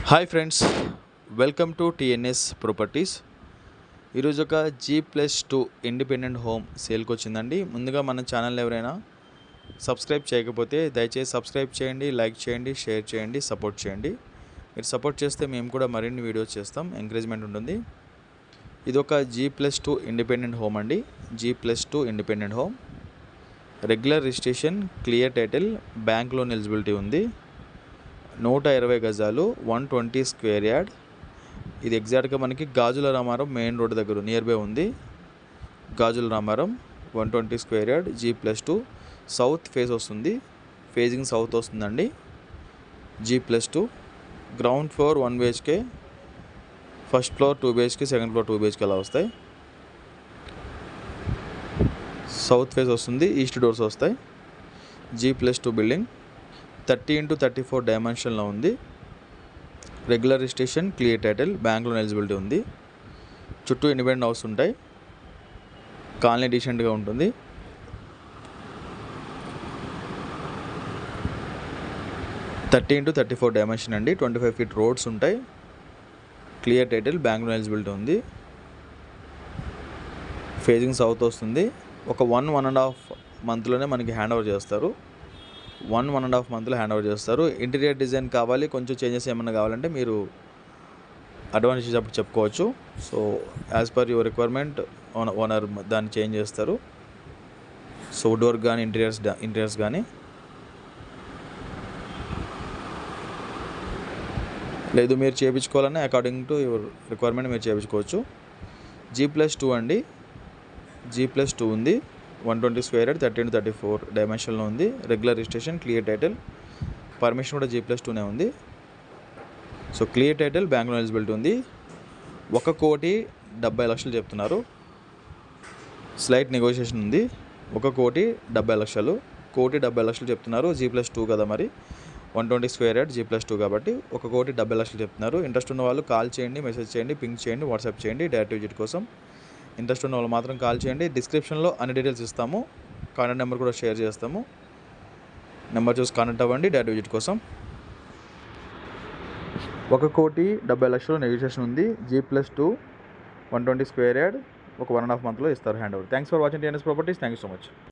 Hi friends, welcome to TNS properties. ఈరోజు ఒక G+2 independent home సేల్కి వచ్చిందండి. ముందుగా మన ఛానల్ ఎవరైనా సబ్స్క్రైబ్ చేయకపోతే దయచేసి సబ్స్క్రైబ్ చేయండి, లైక్ చేయండి, షేర్ చేయండి, సపోర్ట్ చేయండి. మీరు సపోర్ట్ చేస్తే మేము కూడా మరిన్ని వీడియోస్ చేస్తాం, ఎంకరేజ్మెంట్ ఉంటుంది. ఇది ఒక G+2 ఇండిపెండెంట్ హోమ్ అండి. G+2 independent home, regular registration, clear title, bank loan eligibility ఉంది. 120 గజాలు, 120 స్క్వేర్ యార్డ్. ఇది ఎగ్జాక్ట్గా మనకి గాజుల రామారం మెయిన్ రోడ్ దగ్గర నియర్ బై ఉంది. Gajula Ramaram 120 square yard, G+2 south face వస్తుంది, ఫేజింగ్ సౌత్ వస్తుందండి. G+2 ground floor 1 BHK, first floor 2 BHK, second floor 2 BHK అలా వస్తాయి. సౌత్ ఫేస్ వస్తుంది, ఈస్ట్ డోర్స్ వస్తాయి. G+2 బిల్డింగ్ 30x34 డైమెన్షన్లో ఉంది. Regular registration, clear title, bank loan eligibility ఉంది. చుట్టూ ఇండిపెండెంట్ హౌస్ ఉంటాయి. కాలనీ డీసెంట్గా ఉంటుంది. థర్టీ ఇంటూ 34 డైమెన్షన్ అండి. 25 feet రోడ్స్ ఉంటాయి. Clear title, bank loan eligibility ఉంది. ఫేజింగ్ సౌత్ వస్తుంది. ఒక 1.5 మంత్లోనే మనకి హ్యాండ్ ఓవర్ చేస్తారు. 1.5 మంత్లో హ్యాండ్ ఓవర్ చేస్తారు. ఇంటీరియర్ డిజైన్ కావాలి, కొంచెం చేంజెస్ ఏమన్నా కావాలంటే మీరు అడ్వాన్స్ ఇచ్చేటప్పుడు చెప్పుకోవచ్చు. So as per your requirement owner దాన్ని చేంజ్ చేస్తారు. సో డోర్ కానీ ఇంటీరియర్స్ కానీ లేదు మీరు చేయించుకోవాలన్నా అకార్డింగ్ టు యువర్ రిక్వైర్మెంట్ మీరు చేయించుకోవచ్చు. G+2 అండి. G+2 ఉంది. 120 స్క్వేర్ యార్డ్, 30x34 డైమెన్షన్లో ఉంది. Regular registration, clear title, permission కూడా G+2నే ఉంది. So clear title, bank loan eligibility ఉంది. 1,70,00,000 చెప్తున్నారు. స్లైట్ నెగోషియేషన్ ఉంది. 1,70,00,000, 1,70,00,000 చెప్తున్నారు. G+2 కదా, మరి 120 స్క్వేర్ యార్డ్, G+2 కాబట్టి 1,70,00,000 చెప్తున్నారు. ఇంట్రెస్ట్ ఉన్న వాళ్ళు కాల్ చేయండి, మెసేజ్ చేయండి, పింక్ చేయండి, వాట్సాప్ చేయండి. డైరెక్ట్ విజిట్ కోసం ఇంట్రెస్ట్ ఉన్న వాళ్ళు మాత్రం కాల్ చేయండి. డిస్క్రిప్షన్లో అన్ని డీటెయిల్స్ ఇస్తాము. కాంటాక్ట్ నెంబర్ కూడా షేర్ చేస్తాము. నెంబర్ చూసి కాంటాక్ట్ అవ్వండి డైరెక్ట్ విజిట్ కోసం. 1,70,00,000 నెగోషియేషన్ ఉంది. G+2 120 స్క్వేర్ యార్డ్, ఒక 1.5 మంత్లో ఇస్తారు hand over. Thanks for watching TNS properties. Thank you so much.